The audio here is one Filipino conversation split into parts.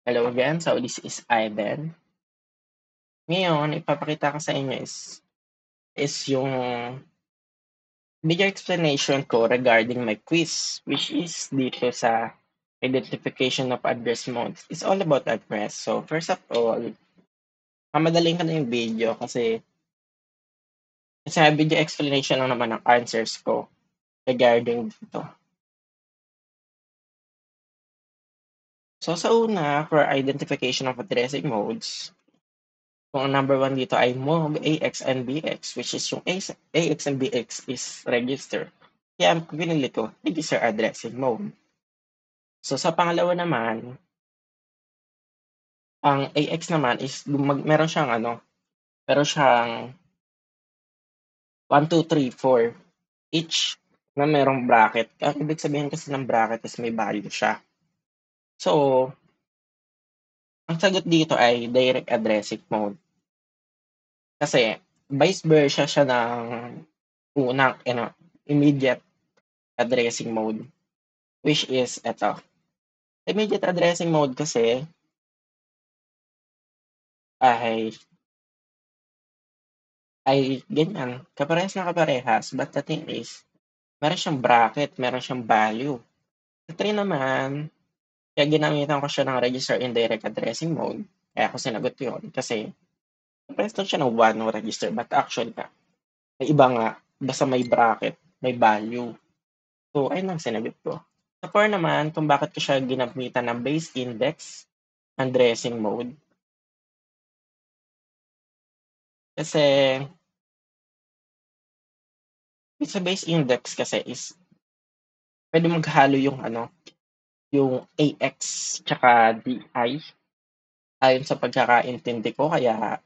Hello again. So this is Ivan. Ngayon, ipapakita ko sa inyo is yung video explanation ko regarding my quiz, which is dito sa identification of address modes. It's all about address. So first of all, mamadalin ko na yung video kasi video explanation lang naman ang answers ko regarding dito. So sa una, for identification of addressing modes, kung ang number 1 dito ay MOV, AX, and BX, which is yung AX and BX is register. Kaya ang pinili ko, register addressing mode. So sa pangalawa naman, ang AX naman is meron siyang meron siyang 1, 2, 3, 4 each na merong bracket. Ang ibig sabihin kasi ng bracket is may value siya. So, ang sagot dito ay direct addressing mode. Kasi vice versa siya ng unang immediate addressing mode, which is ito. Immediate addressing mode kasi ay ganyan, kaparehas na kaparehas, but the thing is, meron siyang bracket, meron siyang value. Sa 3 naman, kaya ginamitan ko siya ng register indirect addressing mode, kaya ko sinagot yun kasi parehas lang siya ng 1 register, but actually may iba nga, basta may bracket, may value. So, ayun ang sinagot ko. Sa 4 naman, kung bakit ko siya ginamitan ng base index addressing mode. Kasi sa base index kasi is pwede maghalo yung yung AX tsaka DI ayon sa pagkakaintindi ko kaya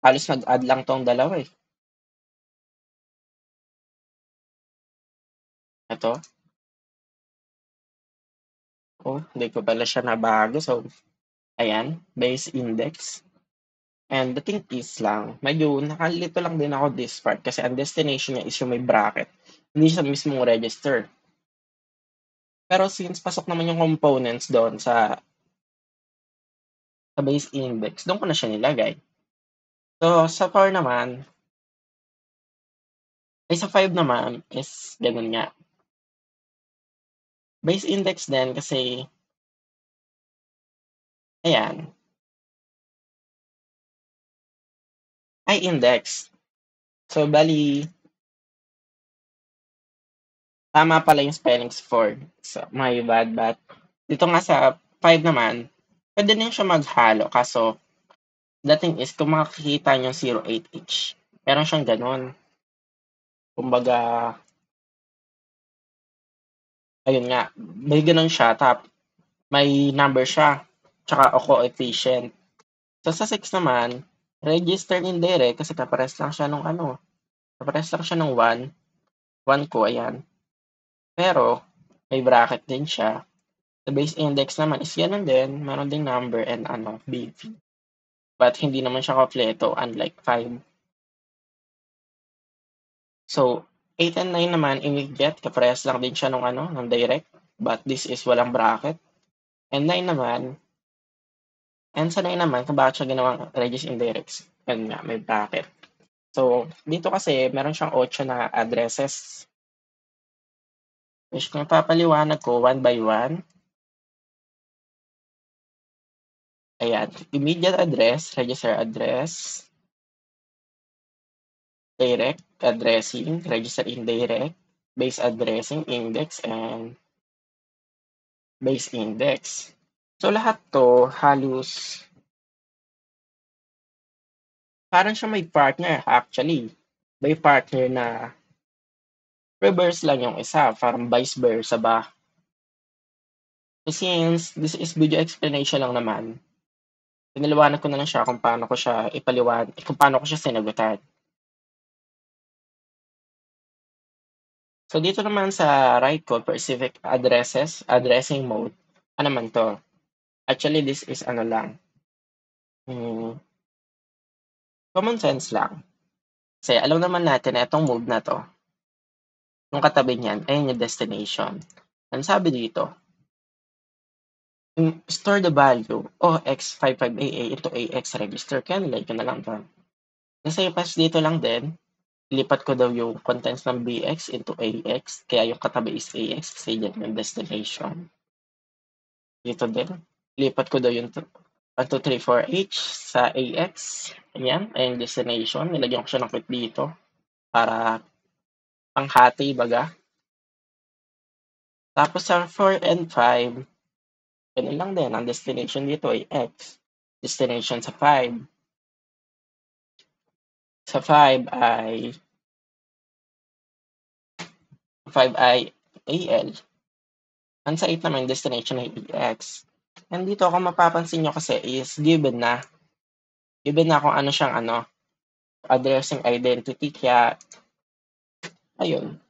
halos nag-add lang 'tong dalawa, eh. Ito, hindi ko pala siya nabago. So, ayan, base index. And the thing is lang, medyo nakalito lang din ako this part kasi ang destination niya is yung may bracket, hindi siya mismong register. Pero since pasok naman yung components doon sa base index, doon ko na siya nilagay. So, sa 4 naman sa 5 naman is gano'n nga. Base index din kasi ayan, ay index. So, bale tama pala yung spellings for. So, my bad, but dito nga sa 5 naman, puwede din siya maghalo kaso the thing is kung makikita niyong 08H, meron siyang gano'n. Kumbaga, ayun nga, may gano'n siya may number siya, tsaka o coefficient. So, sa 6 naman, registered indirect kasi kaparehas lang siya nung kaparehas lang siya nung 1, 1 ko, ayan. Pero may bracket din siya. The base index naman is gano'n din, meron ding number and BV. But hindi naman siya kumpleto unlike 5. So, 8 and 9 naman immediate, kaparehas lang din siya nung ng direct, but this is walang bracket. And 9 naman, and sa 9 naman kung bakit siya ginawang regis indirects, yun nga, may bracket. So, dito kasi meron siyang 8 na addresses. Which kung papaliwanag ko one by one, ayan, immediate address, register address, direct addressing, register indirect, base addressing, index, and base index. So, lahat 'to halos parang siya may partner actually. May partner na reverse lang yung isa, parang vice versa ba. So, since this is video explanation lang naman, pinaliwanag ko na lang siya kung paano ko siya kung paano ko siya sinagutan. So, dito naman sa right ko, specific addresses, addressing mode, ano naman 'to? Actually, this is lang, common sense lang. Kasi alam naman natin na itong mode na 'to, yung katabi niyan, ayan yung destination. Ang sabi dito, store the value OX55AA into AX register. Kaya nilagay ko na lang doon. Kasi pas dito lang din, lipat ko daw yung contents ng BX into AX. Kaya yung katabi is AX kasi dyan yung destination. Dito din, lipat ko daw yung 1, 2, 3, 4H sa AX. Ayan, ay yung destination. Nilagyan ko siya ng quit dito para panghati baga. Tapos sa 4 and 5, ganun lang din. Ang destination dito ay X. Destination sa 5. Sa 5 ay AL. Ang sa 8 naman, destination ay EX. And dito kung mapapansin nyo kasi is given na. Given na kung ano siyang addressing identity. Kaya, ayun.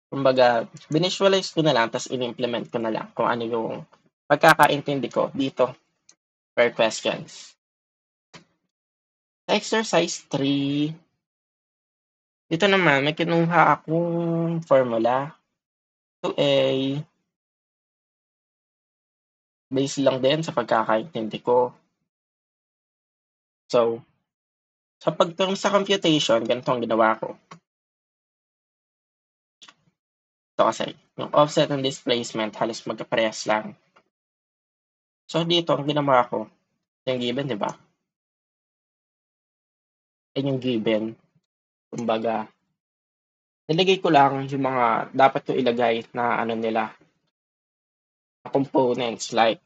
Kumbaga, binisualize ko na lang, tapos in-implement ko na lang kung ano yung pagkakaintindi ko dito per questions. Sa exercise 3, dito naman, may kinuha akong formula. 2A, base lang din sa pagkakaintindi ko. So, sa computation, ganito ang ginawa ko. Ito kasi, yung offset and displacement, halos magkaparehas lang. So, dito, ang ginawa ko, yung given, di ba? Yan yung given. Kumbaga, nilagay ko lang yung mga dapat ko ilagay na nila, na components like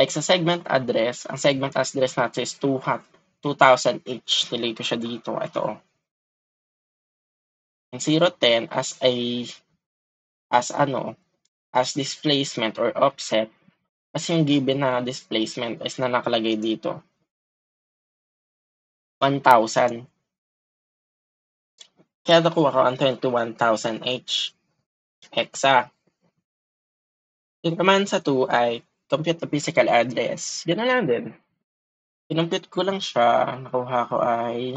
sa segment address, ang segment address natin is 2000H. Nilagay ko siya dito. Ito. Ang 010 as displacement or offset. Kasi yung given na displacement is na nakalagay dito. 1,000. Kaya nakuha ko ang 21,000H hexa. Yung naman sa 2 ay compute the physical address. Ganun lang din. Kinompute ko lang siya. Nakuha ko ay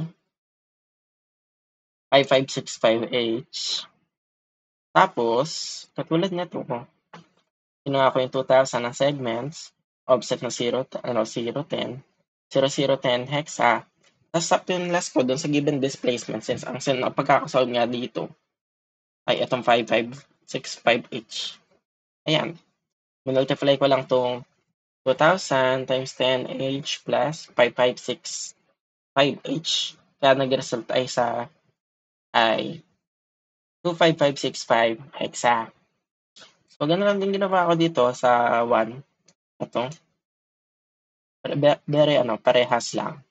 5565H. Tapos, katulad nito, kinuha ko yung 2,000 na segments, offset na 010 hexa. Tapos sa pinless ko doon sa given displacement since ang pagkakasolve nga dito ay itong 5565H. Ayan. Multiply ko lang itong 2,000 times 10H plus 5565H. Kaya nag-result ay 25565 hexa. So, gano'n lang din ginawa ko dito sa 1. Ito. Very parehas lang.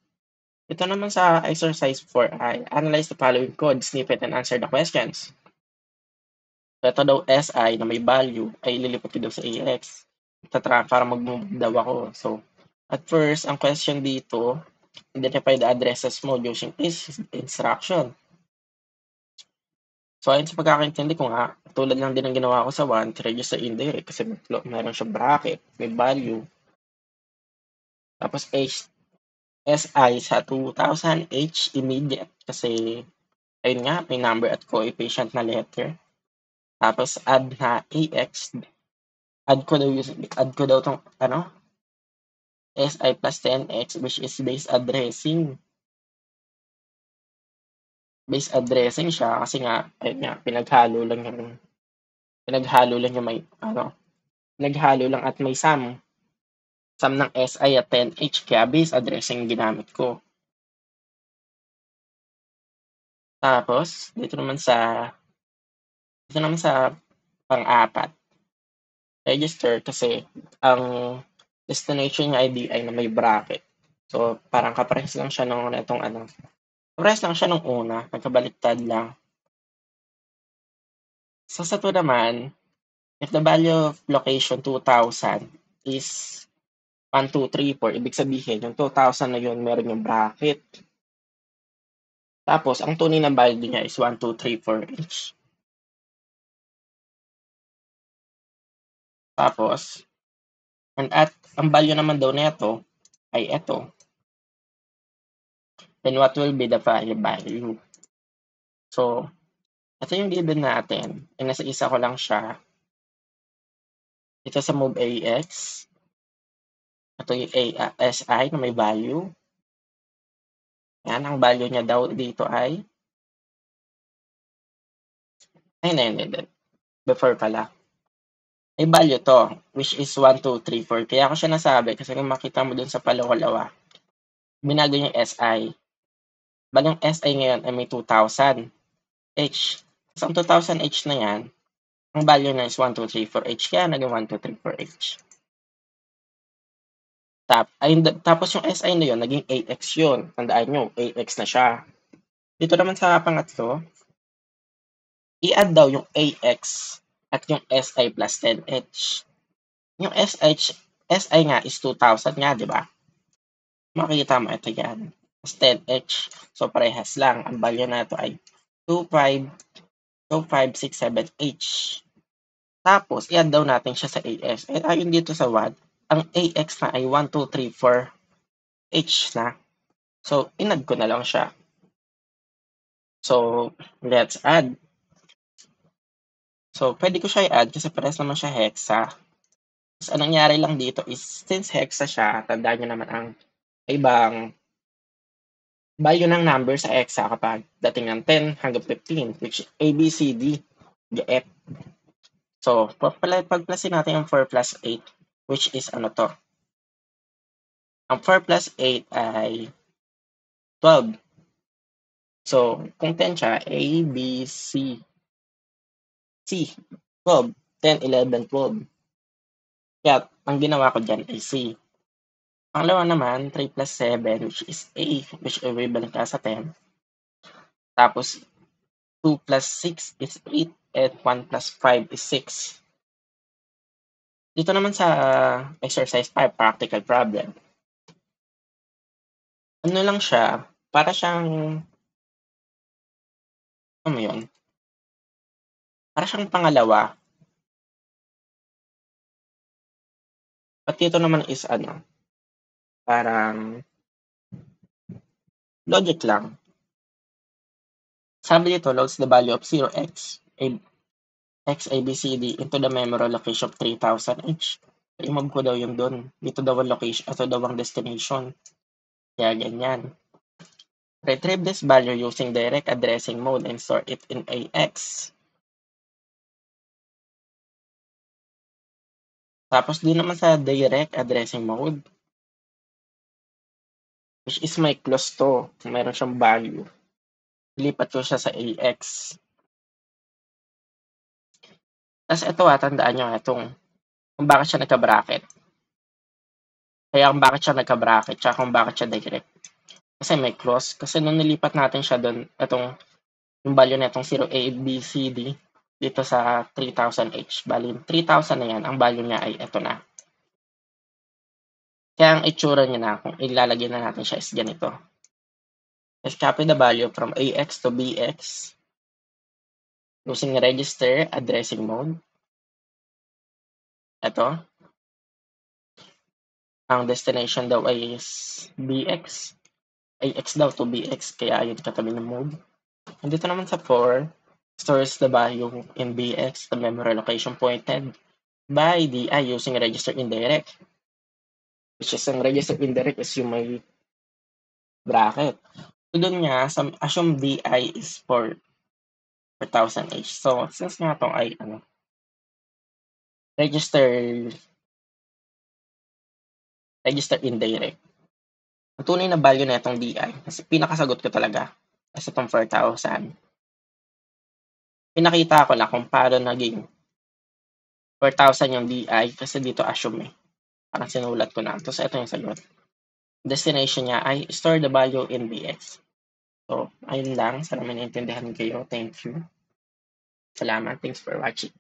Ito naman sa exercise 4 ay analyze the following code snippet and answer the questions. Ito daw SI na may value ay ililipat ko daw sa AX. Para mag-move daw ako. So, at first, ang question dito, identify the addresses mo using this instruction. So, ayon sa pagkakaintindi ko nga, tulad lang din ng ginawa ko sa 1, reduce sa indirect kasi meron siyang bracket, may value. Tapos SI sa 2000H immediate kasi ayun nga, may number at coefficient na letter. Tapos add na AX, add ko daw tong SI plus 10X which is base addressing. Base addressing siya kasi nga, ayun nga, pinaghalo lang yung may pinaghalo lang at may sum ng SI at 10H kaya base addressing ginamit ko. Tapos, dito naman sa pang-apat, register kasi ang destination niya ID ay na may bracket. So, parang kaparehas lang siya nung kaparehas lang siya nung una, nagkabaliktad lang. So, sa 2 naman, if the value of location 2,000 is 1, 2, 3, 4, ibig sabihin, yung 2,000 na yun, meron yung bracket. Tapos, ang tunay na value niya is 1, 2, 3, 4H. Tapos, ang value naman daw nito ay ito. Then, what will be the value? So, ito yung given natin. Nasa isa ko lang siya. Dito sa move AX, ito yung SI na may value. Yan, ang value niya daw dito ay, hindi. Before pala. May value to, which is 1, 2, 3, 4. Kaya ako siya nasabi, kasi kung makita mo dun sa palawalawa, binago yung SI. Bali yung SI ngayon ay may 2,000 H. So, ang 2,000 H na yan, ang value na is 1, 2, 3, 4 H. Kaya naging 1, 2, 3, 4 H. Tapos yung SI na yun, naging AX yun. Tandaan nyo, AX na siya. Dito naman sa pangatlo, i-add daw yung AX at yung SI plus 10H. Yung SI nga is 2,000 nga, di ba? Makikita mo, ito yan. Plus 10H. So, parehas lang. Ang value na ito ay 2,567H. Tapos, i-add daw natin siya sa AS. Eh, ayon dito sa WAD, ang AX na ay 1, 2, 3, 4 H na. So, in-add ko na lang siya. So, let's add. So, pwede ko siya i-add kasi parehas naman siya hexa. Tapos, anong nangyari lang dito is, since hexa siya, tandaan nyo naman ang ibang value ng number sa hexa kapag dating ng 10 hanggang 15, which A, B, C, D, F. So, pagplasin natin yung 4 plus 8, which is ano to? Ang 4 plus 8 ay 12. So, kung 10 siya, A, B, C, 12, 10, 11, 12. Kaya, ang ginawa ko dyan ay C. Pangalawa naman, 3 plus 7, which is A, which equivalent ka sa 10. Tapos, 2 plus 6 is 8, and 1 plus 5 is 6. Dito naman sa exercise 5, practical problem. Ano lang siya, para siyang, ano mo yun? Para siyang pangalawa. At dito naman is ano, parang logic lang. Sabi dito, loads the value of 0x x ABCD into the memory location of 3,000H. I-move ko daw yung doon. Dito daw ang location, ito daw ang destination. Kaya ganyan. Retrieve this value using direct addressing mode and store it in AX. Tapos din naman sa direct addressing mode, which is may close to, meron siyang value. Ilipat ko siya sa AX. Tapos ito tandaan nyo itong kung bakit siya nagka-bracket. Kaya kung bakit siya nagka-bracket, tsaka kung bakit siya direct. Kasi may cross. Kasi nung nilipat natin siya doon, yung value na itong 0, A, B, C, D, dito sa 3,000H. Bali, 3,000 na yan, ang value niya ay ito na. Kaya ang itsura niya na, kung ilalagay na natin siya is ganito. Let's copy the value from AX to BX using register addressing mode. Ito. Ang destination daw ay is BX. AX daw to BX, kaya ayun katabi ng mode. And dito naman sa 4, stores the value in BX, the memory location pointed by DI using register indirect. Which is ang register indirect is yung may bracket. So doon niya, assume DI is for 4,000H. So, since nga itong ay register indirect. Ang tunay na value na itong DI, kasi pinakasagot ko talaga, kasi itong 4,000. Pinakita ko na kung paano naging 4,000 yung DI, kasi dito assume Parang sinulat ko na. Tapos ito yung sagot. Destination niya ay store the value in BX. So, ayun lang. Sana may naintindihan kayo. Thank you. Salamat. Thanks for watching.